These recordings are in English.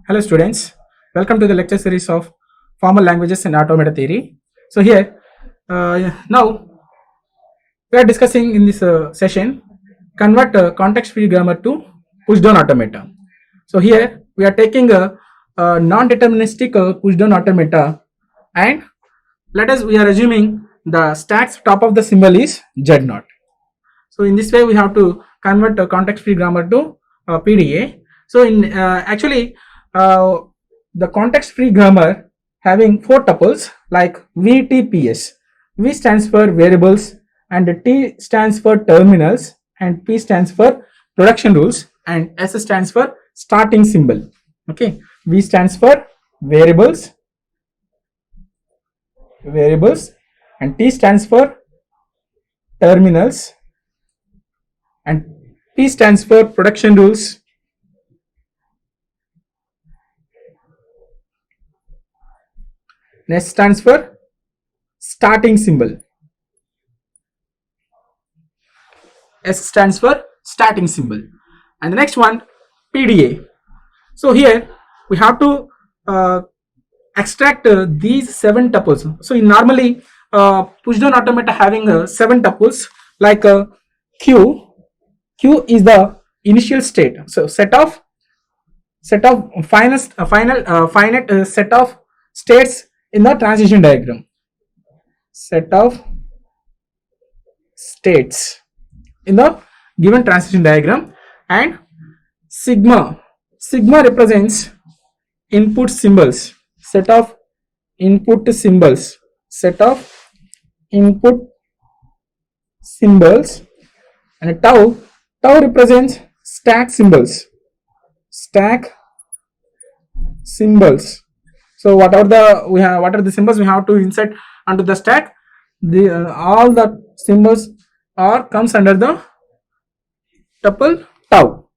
Hello students, welcome to the lecture series of Formal Languages and Automata Theory. So here, now we are discussing in this session, convert context-free grammar to push-down automata. So here we are taking a non-deterministic push-down automata, and we are assuming the stack's top of the symbol is Z0. So in this way we have to convert context-free grammar to PDA. So in the context-free grammar having four tuples like VTPS. V stands for variables, and T stands for terminals, and P stands for production rules, and S stands for starting symbol. Okay, V stands for variables, and T stands for terminals, and P stands for production rules, S stands for starting symbol. S stands for starting symbol. And the next one, PDA. So here we have to extract these 7 tuples. So in normally pushdown automata having 7 tuples like Q is the initial state. So finite set of states in the transition diagram. Set of states in the given transition diagram, and sigma represents input symbols, set of input symbols, and tau represents stack symbols. So what are the symbols we have to insert onto the stack? All the symbols comes under the tuple tau.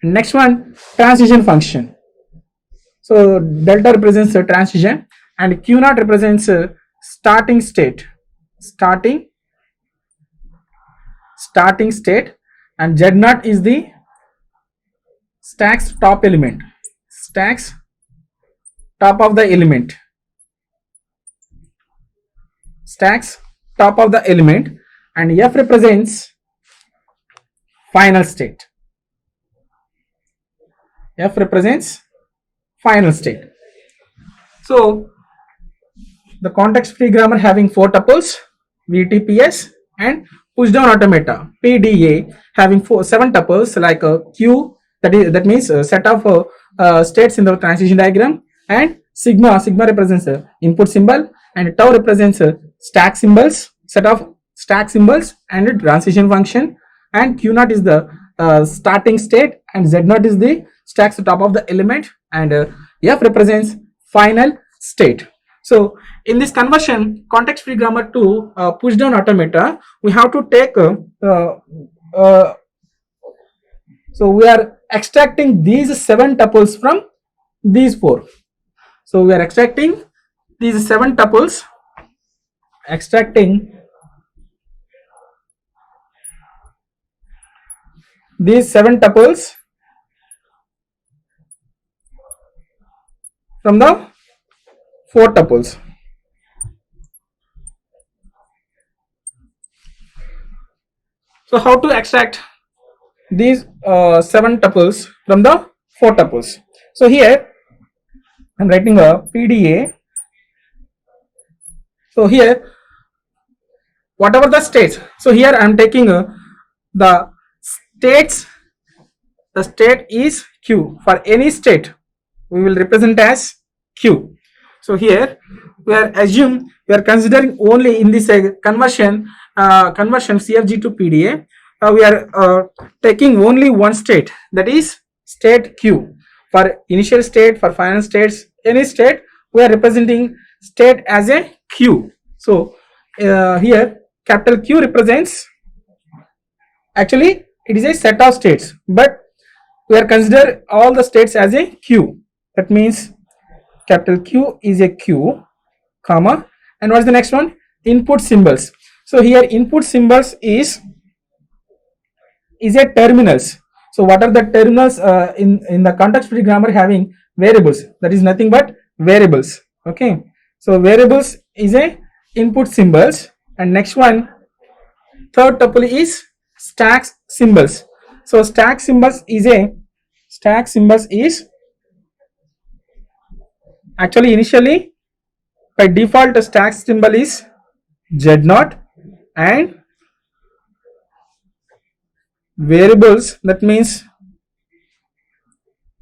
Next one, transition function. So delta represents a transition, and Q0 represents a starting state, and Z0 is the stack's top element, top of the element, and F represents final state. So the context-free grammar having 4 tuples, VTPS, and pushdown automata, PDA, having 7 tuples like Q, that means a set of states in the transition diagram, and sigma represents input symbol, and tau represents stack symbols, set of stack symbols, and a transition function, and Q0 is the starting state, and Z0 is the stack's top of the element, and F represents final state. So in this conversion context-free grammar to pushdown automata, we have to take so we are extracting these 7 tuples from these 4. So we are extracting these 7 tuples, from the 4 tuples. So how to extract these 7 tuples from the 4 tuples? So here I am writing a PDA. So here whatever the states, so here I am taking the states, the state is Q. For any state we will represent as Q. So here we are considering only in this conversion CFG to PDA, we are taking only one state, that is state Q. For initial state, for final states, any state, we are representing state as a Q. So here capital Q represents, actually it is a set of states, but we are consider all the states as a Q. That means capital Q is a Q, comma, and what is the next one? Input symbols. So here input symbols is a terminals. So what are the terminals in the context free grammar having variables, that is nothing but variables. Okay, so variables is a input symbols, and next one, third tuple is stack symbols. So stack symbols is actually initially by default the stack symbol is Z0, and variables, that means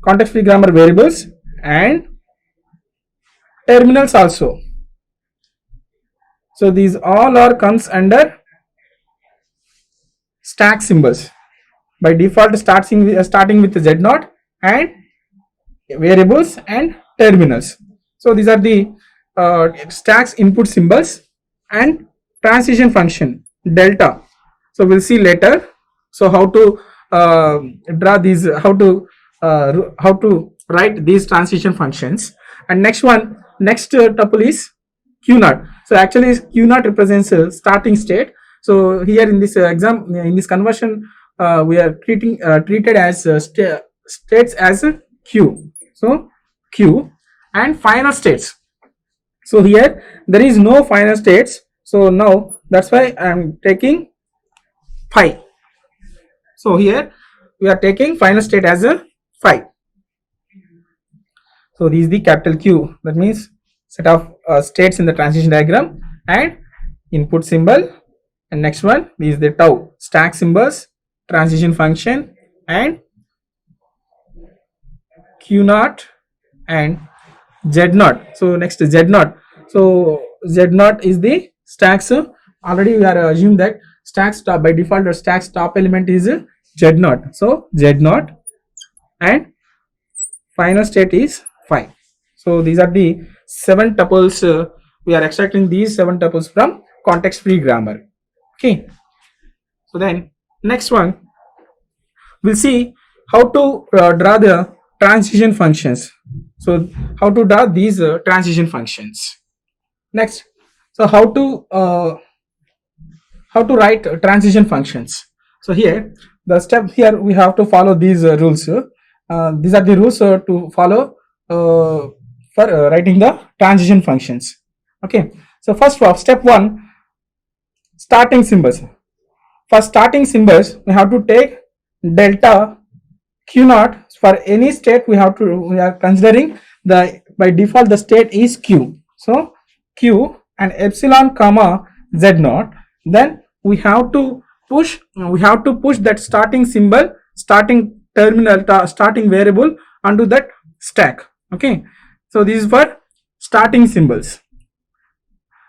context free grammar variables, and terminals also. So these all are comes under stack symbols. By default starting with the Z0 and variables and terminals. So these are the stacks input symbols, and transition function delta. So we'll see later. So how to draw these, how to write these transition functions. And next tuple is Q0. So actually Q0 represents a starting state. So here in this in this conversion, we are treated as states as a Q. So Q and final states. So here there is no final states. So now that's why I am taking phi. So here we are taking final state as a phi. So this is the capital Q, that means set of states in the transition diagram, and input symbol, and next one is the tau, stack symbols, transition function, and Q0 and Z0. So next is Z0. So Z0 is the stacks. Already we are assumed that stacks top by default, the stacks top element is Z0. So Z0 and final state is phi. So these are the 7 tuples. We are extracting these 7 tuples from context free grammar. Okay. So then next one, we'll see how to draw the transition functions. So how to draw these transition functions. Next, so how to write transition functions. So here the step, here we have to follow these rules. These are the rules to follow for writing the transition functions. Okay, so first of all, step 1, starting symbols. For starting symbols, we have to take delta Q0. For any state we are considering the by default the state is Q. So Q and epsilon comma Z0. Then we have to push that starting symbol, starting terminal, starting variable onto that stack. Okay, so this is for starting symbols.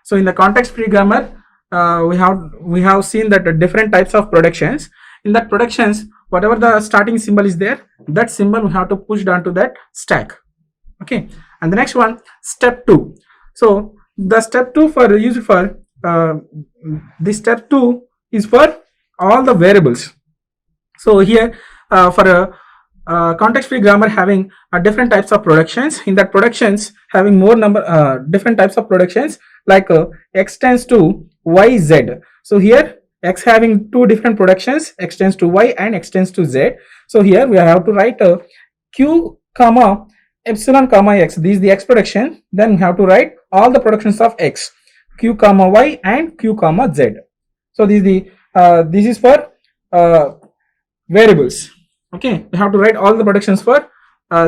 So in the context free grammar, we have seen that different types of productions. In that productions, whatever the starting symbol is there, that symbol we have to push down to that stack. Okay, and the next one, step 2. So the step 2 for used for this step 2 is for all the variables. So here for a context free grammar having different types of productions. In that productions having more number different types of productions, like x tends to y z. So here x having 2 different productions, x tends to y and x tends to z. So here we have to write q comma epsilon comma x. This is the x production. Then we have to write all the productions of x, q comma y and q comma z. So this is the this is for variables. Okay, we have to write all the productions for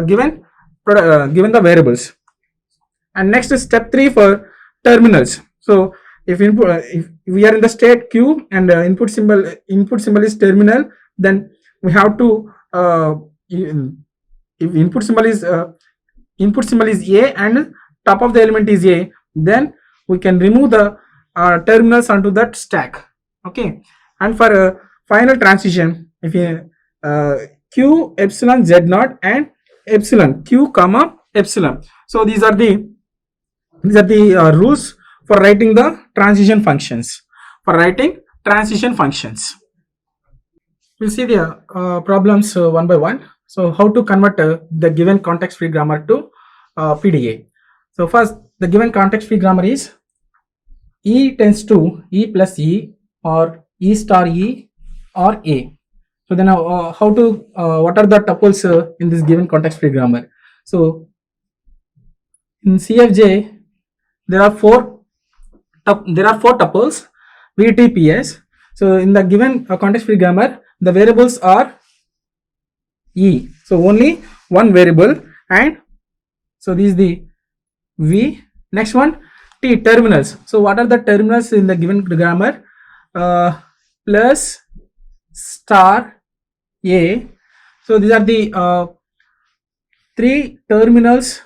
given the variables. And next is step 3 for terminals. So if we are in the state Q and input symbol is terminal, then we have to if input symbol is A and top of the element is A, then we can remove the terminals onto that stack. Okay, and for final transition, if you q epsilon z0 and epsilon q comma epsilon. So these are the rules for writing the transition functions. We'll see the problems one by one. So how to convert the given context free grammar to PDA. So first, the given context free grammar is E tends to E plus E or E star E or A. So then how to what are the tuples in this given context free grammar? So in CFJ there are four tuples VTPS. So in the given context free grammar, the variables are E. So only one variable, and so this is the V. Next one, T, terminals. So what are the terminals in the given grammar? Plus, star, A. So these are the three terminals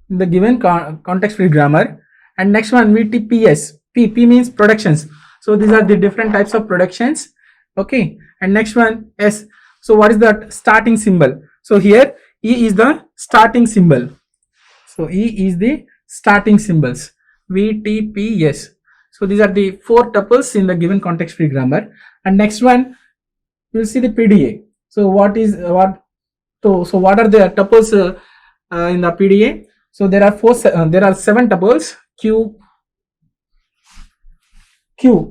in the given context free grammar. And next one, VTPS. P means productions. So these are the different types of productions. Okay. And next one, S. So what is the starting symbol? So here E is the starting symbol. So E is the starting symbols. VTPS. So these are the four tuples in the given context free grammar. And next one, we'll see the PDA. So what are the tuples in the PDA? So there are seven tuples. Q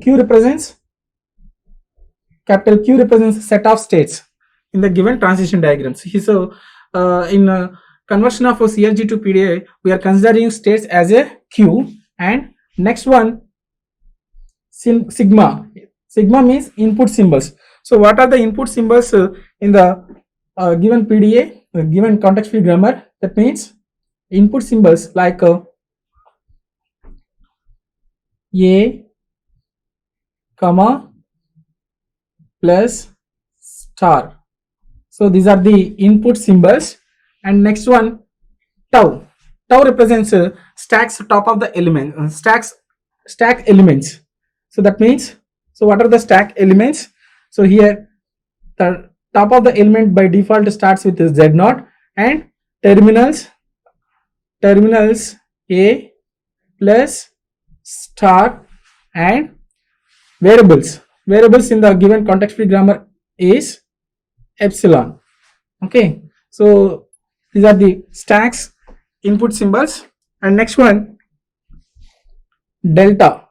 represents, capital Q represents a set of states in the given transition diagrams. So in conversion of a CLG to PDA, we are considering states as a Q. And next one, sigma. Sigma means input symbols. So what are the input symbols in the given PDA, given context free grammar? That means input symbols like A, comma, plus star. So these are the input symbols. And next one, tau. Tau represents stacks top of the element, stack elements. So that means, so what are the stack elements? So here the top of the element by default starts with Z0 and terminals A plus star and variables in the given context free grammar is epsilon. Okay, so these are the stacks input symbols. And next one, delta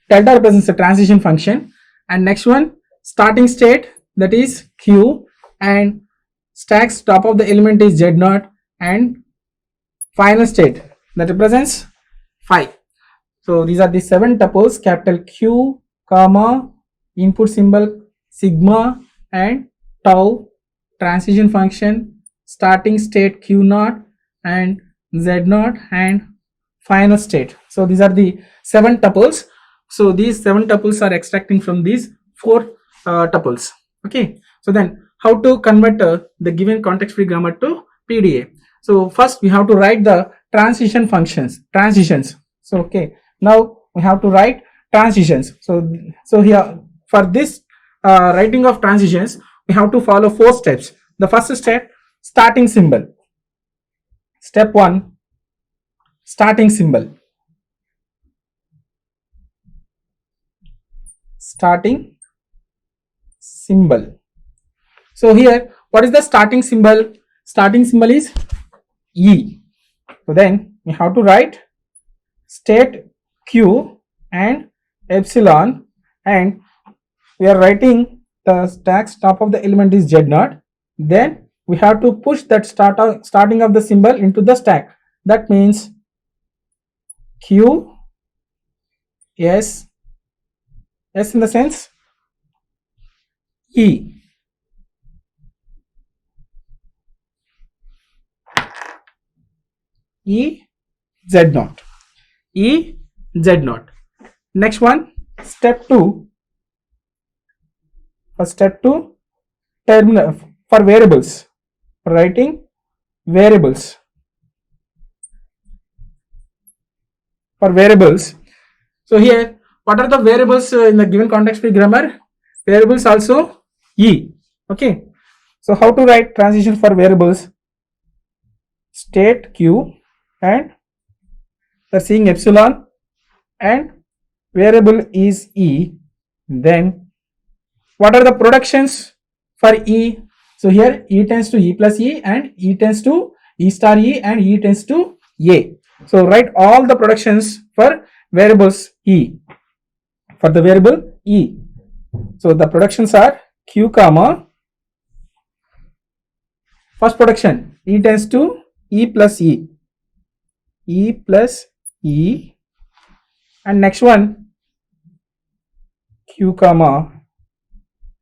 represents a transition function. And next one, starting state, that is Q, and stacks top of the element is Z0, and final state that represents phi. So these are the seven tuples, capital Q, comma, input symbol sigma and tau, transition function, starting state Q0 and Z0, and final state. So these are the seven tuples. So these seven tuples are extracting from these four tuples. Okay. So then how to convert the given context free grammar to PDA? So first we have to write the transitions. So okay, now we have to write transitions. So here for this writing of transitions, we have to follow four steps. The first step, starting symbol. Step 1, starting symbol. Starting symbol. So here, what is the starting symbol? Starting symbol is E. So then we have to write state Q and epsilon, and we are writing the stack's top of the element is Z0. Then we have to push that starting of the symbol into the stack. That means Q, S in the sense E. Z0. Next one, step 2. For step 2, terminal for variables. For writing variables. For variables. So here, what are the variables in the given context free grammar? Variables also E. Okay. So how to write transition for variables? State Q and the seeing epsilon and variable is E. Then what are the productions for E? So here E tends to E plus E, and E tends to E star E, and E tends to A. So write all the productions for variables E. For the variable E. So the productions are Q comma, first production E tends to E plus E. E plus E, and next one Q comma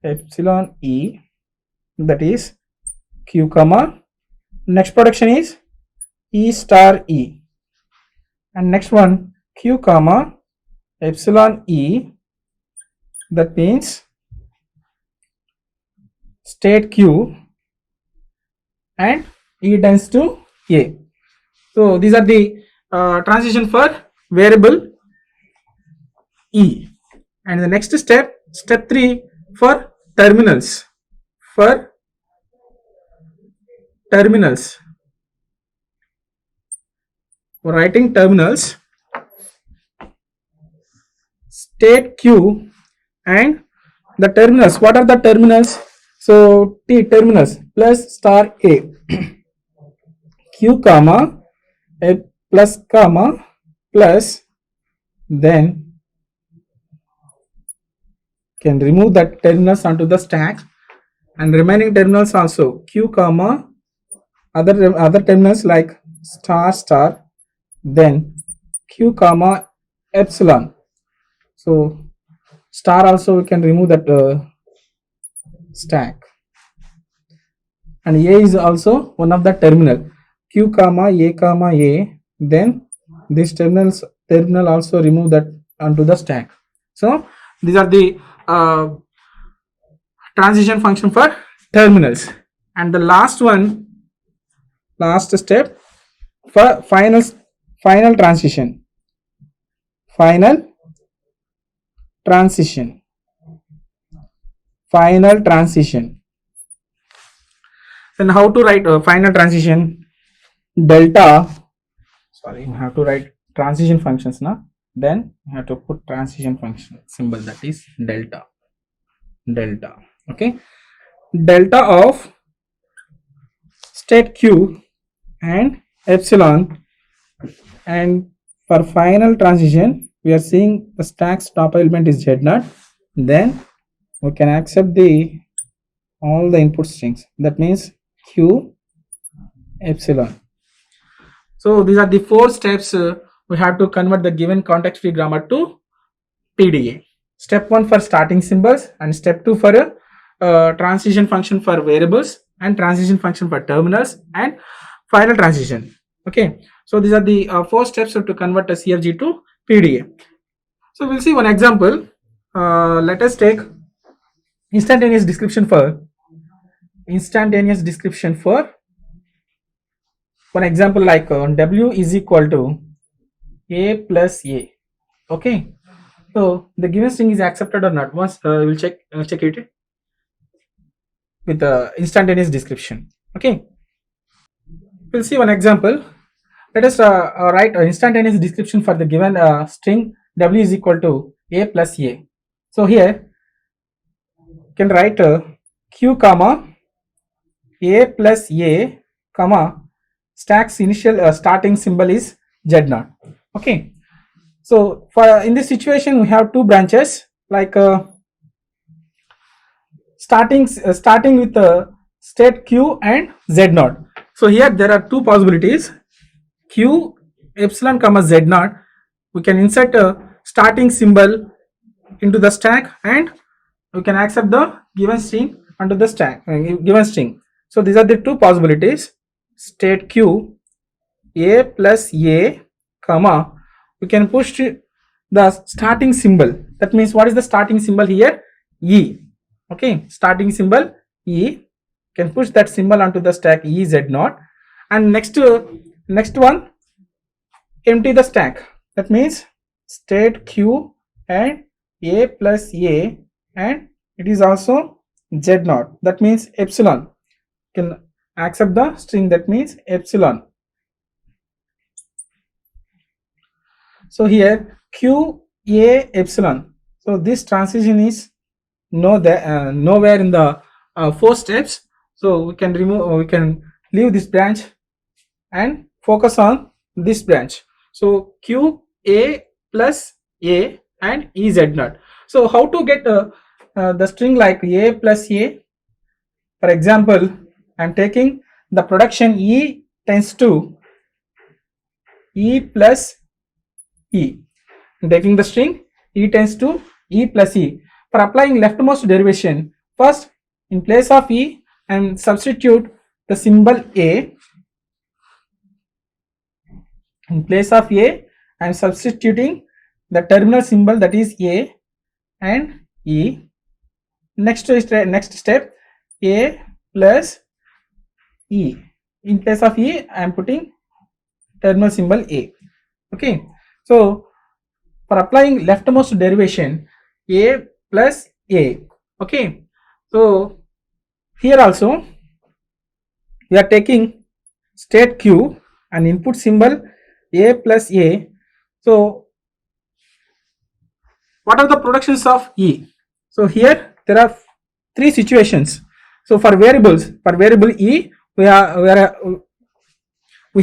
epsilon E, that is Q comma, next production is E star E, and next one Q comma epsilon E, that means state Q, and E tends to A. So these are the transition for variable E. And the next step, step 3, for terminals. For terminals, for writing terminals, state Q and the terminals. What are the terminals? So T terminals plus star A, Q comma A plus comma plus, then can remove that terminals onto the stack, and remaining terminals also Q comma other terminals like star star, then Q comma epsilon. So star also we can remove that stack, and A is also one of the terminal, Q comma A, then this terminal also remove that onto the stack. So these are the transition function for terminals. And the last step for final transition. Final transition. Then how to write a final transition? Delta. Sorry, you have to write transition functions now. Then you have to put transition function symbol, that is delta. Okay, delta of state Q and epsilon, and for final transition we are seeing the stack's top element is Z0, then we can accept all the input strings, that means Q epsilon. So these are the 4 steps we have to convert the given context free grammar to PDA. Step 1 for starting symbols, and step 2 for a transition function for variables, and transition function for terminals, and final transition. Okay, so these are the 4 steps to convert a CFG to PDA. So we'll see one example. Let us take instantaneous description for one example, like W is equal to A plus A. Okay, so the given string is accepted or not. Once we'll check it with the instantaneous description. Okay, we'll see one example. Let us write an instantaneous description for the given string W is equal to A plus A. So here you can write Q comma A plus A comma stack's initial starting symbol is Z0. Okay, so for in this situation we have 2 branches, like starting with state Q and Z0. So here there are 2 possibilities, Q epsilon comma Z0. We can insert a starting symbol into the stack, and we can accept the given string onto the stack, given string. So these are the 2 possibilities, state Q A plus A comma, we can push the starting symbol. That means what is the starting symbol here? E. Okay, starting symbol E, can push that symbol onto the stack E Z0, and next one empty the stack. That means state Q and A plus A, and it is also Z0, that means epsilon. Can accept the string, that means epsilon. So here Q A epsilon. So this transition is nowhere in the 4 steps. So we can leave this branch and focus on this branch. So Q A plus A and E Z0. So how to get the string like A plus A? For example, I am taking the production E tends to E plus E. Taking the string, E tends to E plus E. For applying leftmost derivation, first in place of E, and substitute the symbol A. In place of A, I am substituting the terminal symbol, that is A and E. Next step, A plus E. In place of E, I am putting terminal symbol A. Okay. So for applying leftmost derivation, A plus A. Okay. So here also we are taking state Q and input symbol A plus A. So what are the productions of E? So here there are three situations. So for variable E, we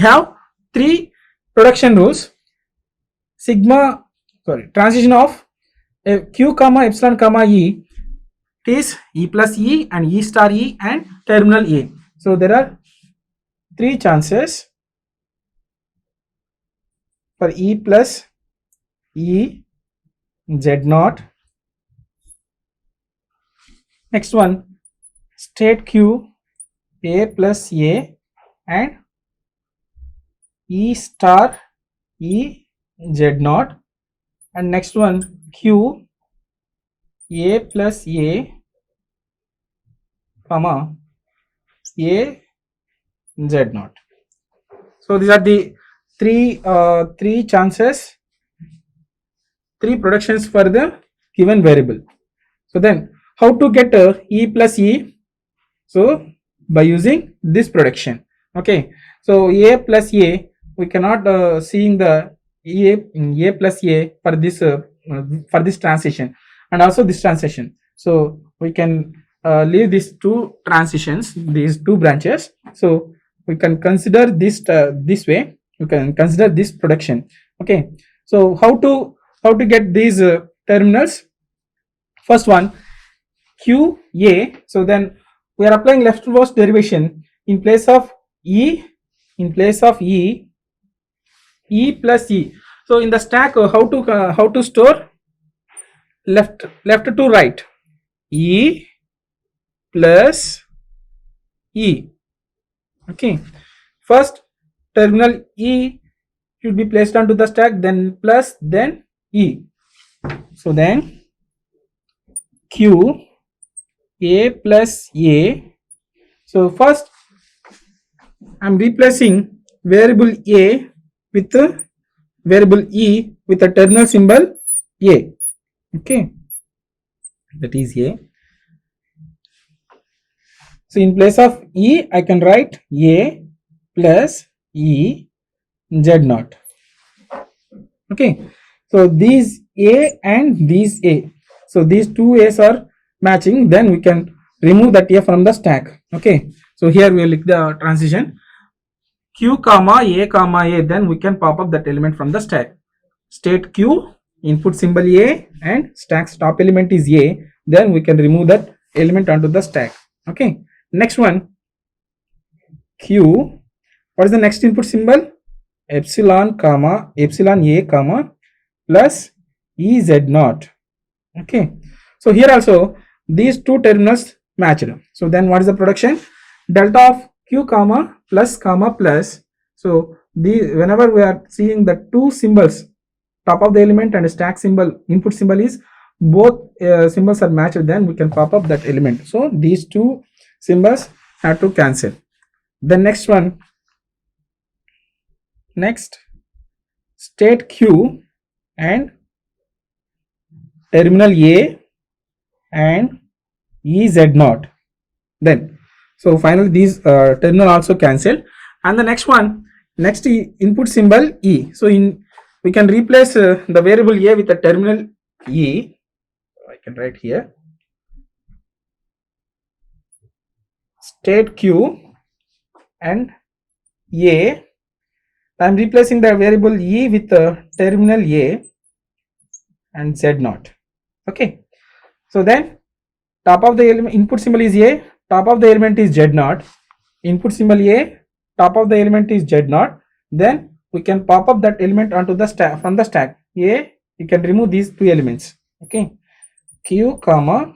have three production rules. Transition of Q comma epsilon comma E, it is E plus E and E star E and terminal A. So there are three chances for E plus E Z naught. Next one, state Q A plus A and E star E Z naught. And next one, Q A plus A comma A Z naught. So these are the three chances, three productions for the given variable. So then how to get E plus E? So by using this production. Okay. So A plus A, we cannot seeing the A plus A for this transition and also this transition. So we can leave these two transitions, these two branches. So we can consider this this way. You can consider this production. Okay. So how to get these terminals? First one, Q A. So then we are applying leftmost derivation. In place of E, E plus E. So in the stack, how to store? Left to right, E plus E. Okay. First terminal E should be placed onto the stack, then plus, then E. So then Q A plus A. So first I am replacing variable A with variable E with a terminal symbol A. Okay, that is A. So in place of E, I can write A plus E Z naught. Okay, so these A and these A, so these two A's are matching, then we can remove that A from the stack. Okay, so here we will lick the transition Q comma A, then we can pop up that element from the stack. State Q, input symbol A and stack's top element is A, then we can remove that element onto the stack. Okay, next one, Q, what is the next input symbol? Epsilon A comma plus EZ naught. Okay, so here also these two terminals matched. So then what is the production? Delta of Q comma plus. So whenever we are seeing the two symbols, top of the element and stack symbol, input symbol is both symbols are matched, then we can pop up that element. So these two symbols have to cancel. The next one, next state Q and terminal A and EZ naught. Then so finally these terminal also cancel. And the next one, next input symbol E. So we can replace the variable A with the terminal E. I can write here state Q and A. I am replacing the variable E with the terminal A and Z naught. Okay, so then top of the element, input symbol is A, top of the element is Z naught, input symbol A, top of the element is Z naught, then we can pop up that element onto the stack from the stack. A, you can remove these two elements. Okay, q comma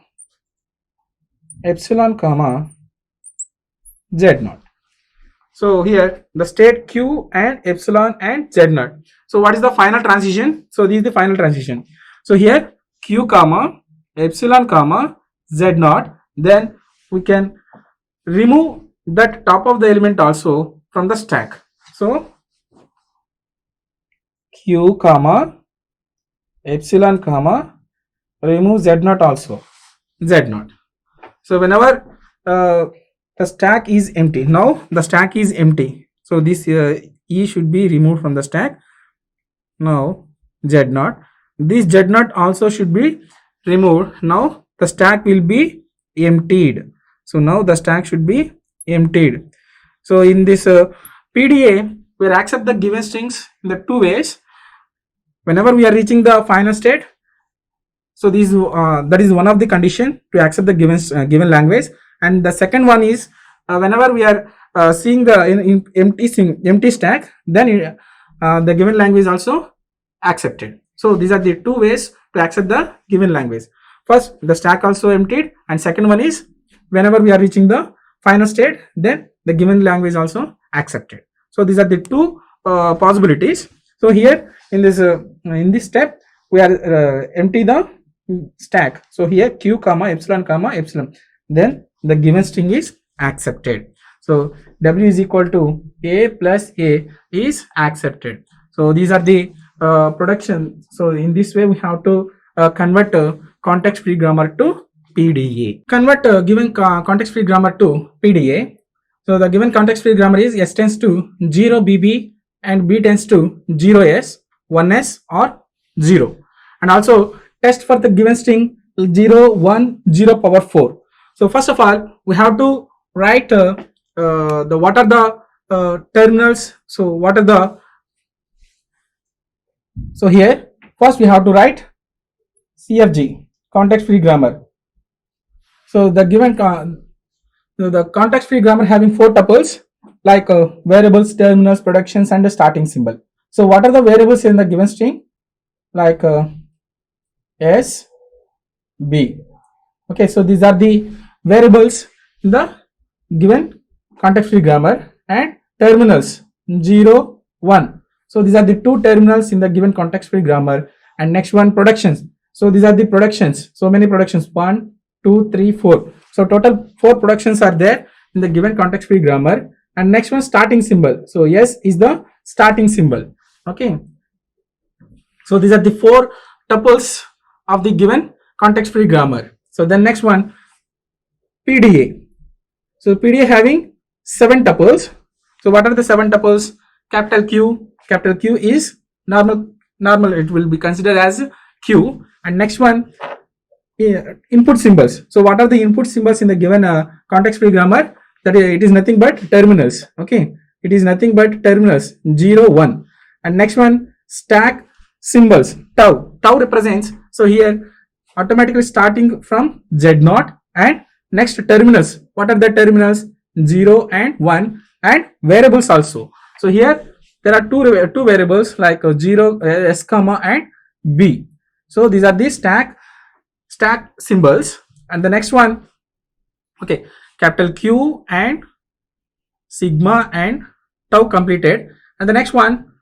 epsilon comma z naught. So here the state q and epsilon and z naught. So what is the final transition? So this is the final transition. So here q comma epsilon comma z naught, then we can remove that top of the element also from the stack. So q comma epsilon comma remove z naught also, z naught. So whenever the stack is empty, now the stack is empty, so this e should be removed from the stack. Now z naught, this z naught also should be removed. Now the stack will be emptied. So now the stack should be emptied. So in this PDA, we will accept the given strings in the two ways. Whenever we are reaching the final state, so this that is one of the condition to accept the given language. And the second one is whenever we are seeing the empty stack, then the given language also accepted. So these are the two ways to accept the given language. First, the stack also emptied, and second one is whenever we are reaching the final state, then the given language also accepted. So these are the two possibilities. So here in this step, we are empty the stack. So here q comma epsilon, then the given string is accepted. So w is equal to a plus a is accepted. So these are the production. So in this way, we have to convert context free grammar to PDA. Convert given context free grammar to PDA. So the given context free grammar is s tends to 0 BB and b tends to 0s, 1s or 0. And also test for the given string 0, 1, 0 power 4. So first of all, we have to write what are the terminals. So what are the, so here first we have to write CFG, context free grammar. So the given the context free grammar having 4 tuples like variables, terminals, productions and a starting symbol. So what are the variables in the given string? Like S, B. Okay, so these are the variables in the given context free grammar, and terminals 0, 1. So these are the 2 terminals in the given context free grammar. And next one, productions. So these are the productions. So many productions, 1, 2, 3, 4. So total 4 productions are there in the given context free grammar. And next one, starting symbol. So S is the starting symbol. Okay. So these are the 4 tuples of the given context free grammar. So then next one, PDA. So PDA having 7 tuples. So what are the 7 tuples? Capital Q is normal, it will be considered as Q. And next one, input symbols. So what are the input symbols in the given context free grammar? That it is nothing but terminals. Okay, it is nothing but terminals 0, 1. And next one, stack symbols, tau represents. So here automatically starting from Z0, and next terminals. What are the terminals? 0 and 1, and variables also. So here there are two variables like 0, s comma and b. So these are the stack symbols. And the next one, okay, capital Q and sigma and tau completed. And the next one,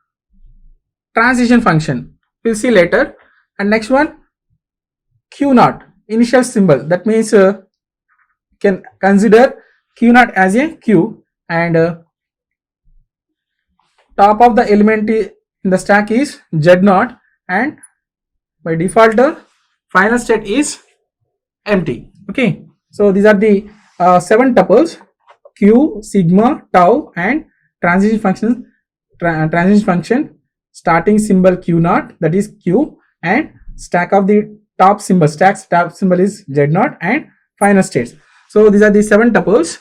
transition function, we'll see later. And next one, Q0, initial symbol. That means can consider Q0 as a Q, and top of the element in the stack is Z0, and by default final state is empty. Okay, so these are the 7 tuples: Q, sigma, tau, and transition function. Transition function, starting symbol Q0, that is Q, and stack of the top symbol, stack symbol is Z0, and final states. So these are the 7 tuples.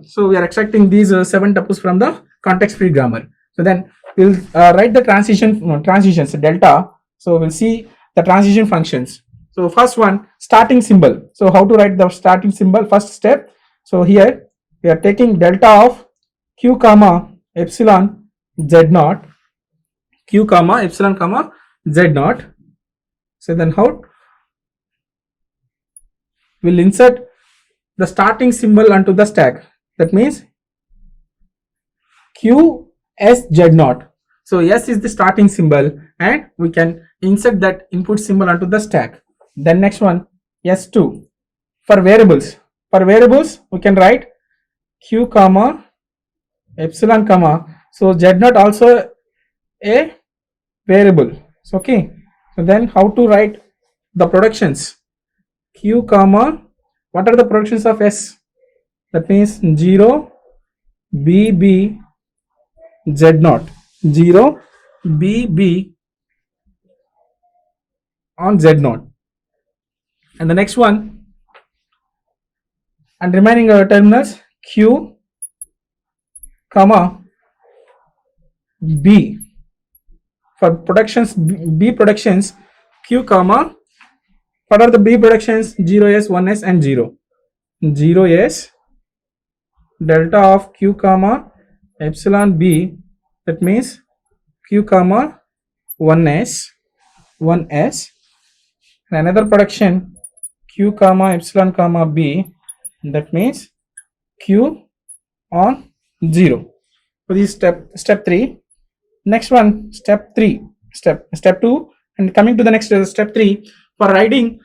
So we are extracting these 7 tuples from the context free grammar. So then we'll write the transitions delta. So we'll see the transition functions. So first one, starting symbol. So how to write the starting symbol? First step. So here we are taking delta of Q comma epsilon Z0, q comma epsilon comma z naught. So then how we'll insert the starting symbol onto the stack. That means q s z naught. So s is the starting symbol and we can insert that input symbol onto the stack. Then next one, s2 for variables. For variables we can write q comma epsilon comma, so z naught also a variable. So okay, so then how to write the productions? Q comma, what are the productions of s? That means 0 b b z naught, 0 b b on z naught. And the next one, and remaining terminals q comma b for productions, b productions q comma, what are the b productions? 0s, 1s and 0. 0s delta of q comma epsilon b, that means q comma 1s, 1s, and another production q comma epsilon comma b, that means q on 0. So this is step 3. Next one, step 2, and coming to the next step 3 for writing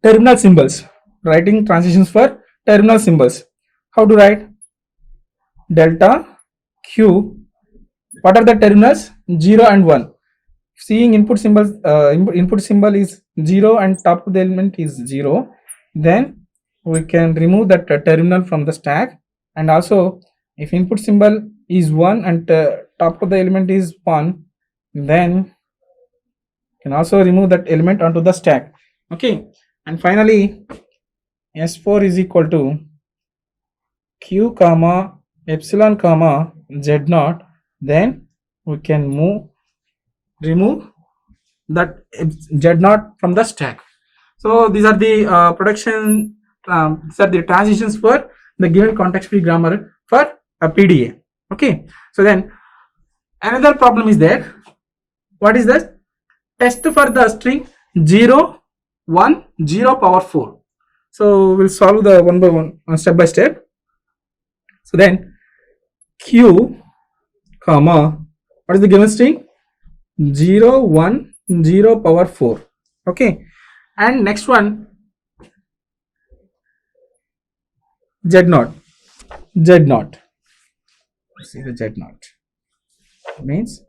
terminal symbols, writing transitions for terminal symbols. How to write? Delta q, what are the terminals? 0 and 1. Seeing input symbols, input symbol is 0 and top of the element is 0, then we can remove that terminal from the stack. And also if input symbol is 1 and top of the element is 1, then you can also remove that element onto the stack. Okay, and finally s4 is equal to q comma epsilon comma z naught, then we can remove that z naught from the stack. So these are the these are the transitions for the given context-free grammar for a PDA. Okay, so then another problem is there. What is that? Test for the string 0 1 0 power 4. So we'll solve the one by one, step by step. So then q comma, what is the given string? 0 1 0 power 4. Okay, and next one z naught, see the z naught means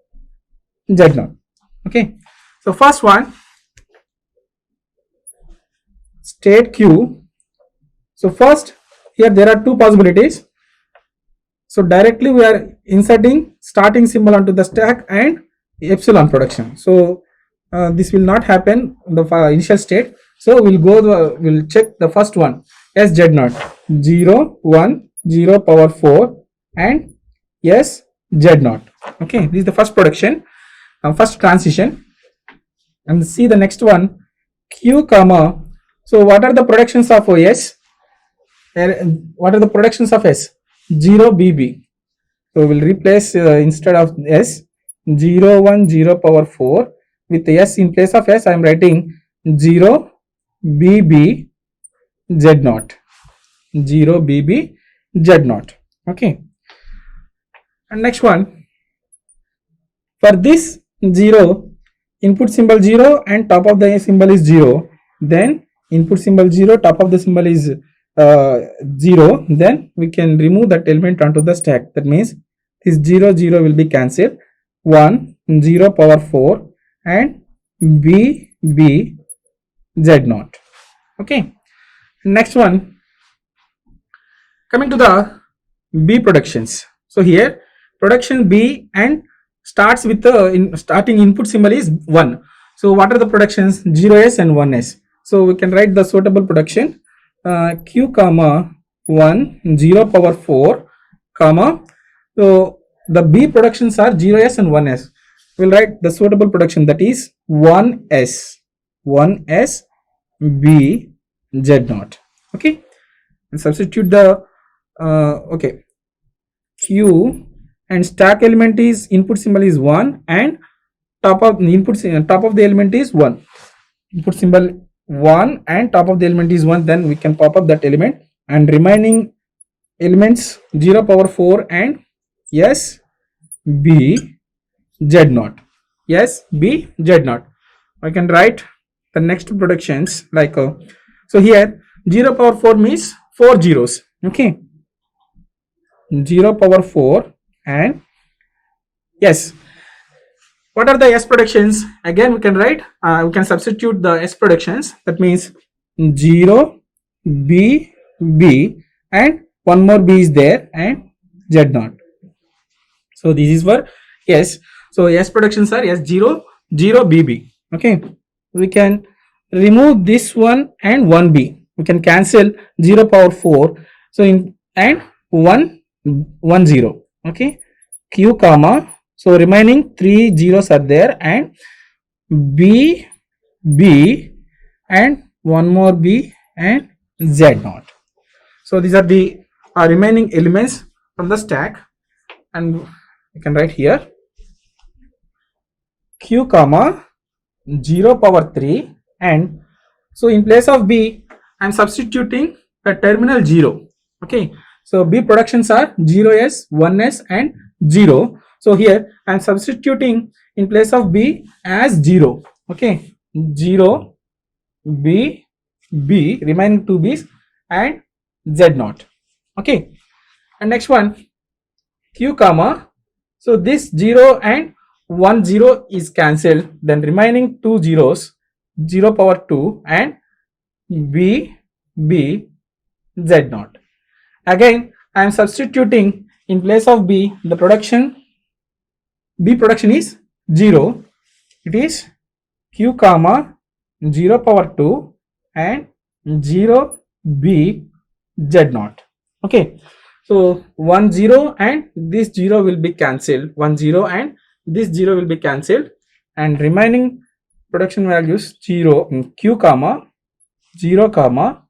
z naught. Okay, so first one, state q. So first here there are two possibilities. So directly we are inserting starting symbol onto the stack and epsilon production. So this will not happen in the initial state. So we'll check the first one, s z naught, 0 1 0 power 4 and s z naught. Okay, this is the first production, first transition. And see the next one, q comma. So what are the productions of s? What are the productions of s? 0 bb. So we'll replace instead of s 0 1 0 power 4 with s in place of s I am writing 0 bb z naught, 0 bb z naught. Okay, and next one, for this 0, input symbol 0 and top of the symbol is 0, then input symbol 0, top of the symbol is 0, then we can remove that element onto the stack. That means this 0 0 will be cancelled, 1 0 power 4 and b b z naught. Okay, next one, coming to the b productions. So here production b and starts with the starting input symbol is 1. So what are the productions? 0s and 1s. So we can write the suitable production, q comma 1 0 power 4 comma, so the b productions are 0s and 1s. We'll write the suitable production, that is 1s b z naught. Okay, and substitute the okay, q and stack element is input symbol is 1 and top of the input top of the element is 1. Input symbol 1 and top of the element is 1, then we can pop up that element, and remaining elements 0 power 4 and S B Z naught. Yes, B Z naught. I can write the next productions like so here 0 power 4 means 4 zeros. Okay, 0 power 4 and yes. What are the S productions? Again, we can write, we can substitute the S productions. That means 0, B, B, and one more B is there, and Z naught. So this is for S. So S productions are S0, 0, BB. Okay, we can remove this one and 1B. We can cancel 0 power 4. So in and 1, 1 0. Okay, Q comma. So remaining 3 zeros are there, and B, B, and one more B and Z naught. So these are the remaining elements from the stack, and you can write here Q comma 0 power 3, and so in place of B I am substituting the terminal 0. Okay, so B productions are 0S, 1S and 0. So here I am substituting in place of B as 0. Okay, 0, B, B, remaining 2 B's and Z naught. Okay, and next one Q comma. So this 0 and 1 0 is cancelled, then remaining 2 zeros 0 power 2 and B, B, Z naught. Again I am substituting in place of B the production. B production is 0. It is Q comma 0 power 2 and 0 B Z naught. Okay, so 1 0 and this 0 will be cancelled. 1 0 and this 0 will be cancelled, and remaining production values 0 Q comma 0 comma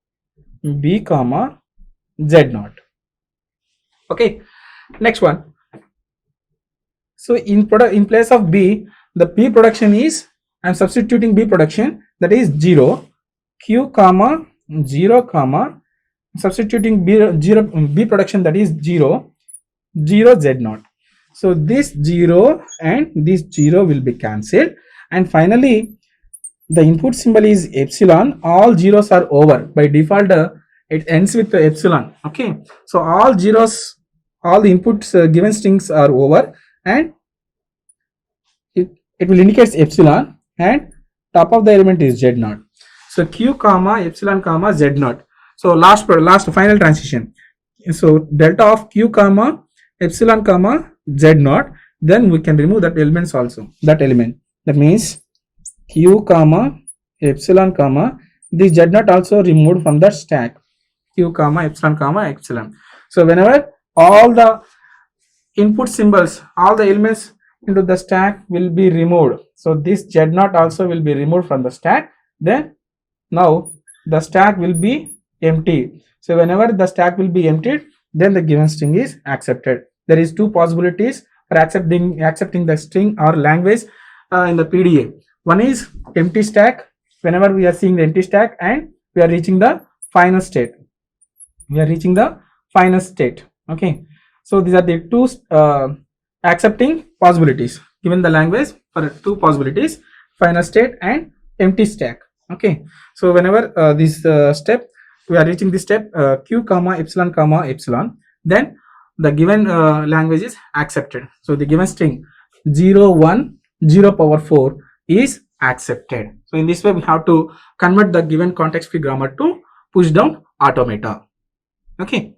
B comma Z naught. Okay, next one. So in place of B, the P production is, I am substituting B production, that is 0, Q comma 0 comma, substituting B production, that is 0, 0 Z naught. So this 0 and this 0 will be cancelled, and finally the input symbol is epsilon. All zeros are over. By default it ends with the epsilon. Okay, so all zeros, all the inputs given strings are over, and it will indicate epsilon, and top of the element is Z naught. So Q comma epsilon comma Z naught. So last final transition. So delta of Q comma epsilon comma Z naught, then we can remove that elements also, that element. That means Q comma epsilon comma this Z naught also removed from the stack. Q comma epsilon. So whenever all the input symbols, all the elements into the stack will be removed, so this Z naught also will be removed from the stack, then now the stack will be empty. So whenever the stack will be emptied, then the given string is accepted. There is two possibilities for accepting the string or language in the PDA. One is empty stack, whenever we are seeing the empty stack and we are reaching the final state. Okay, so these are the two accepting possibilities given the language for two possibilities, final state and empty stack. Okay, so whenever this step we are reaching this step Q comma epsilon, then the given language is accepted. So the given string 0 1 0 power 4 is accepted. So in this way we have to convert the given context free grammar to push down automata. Okay.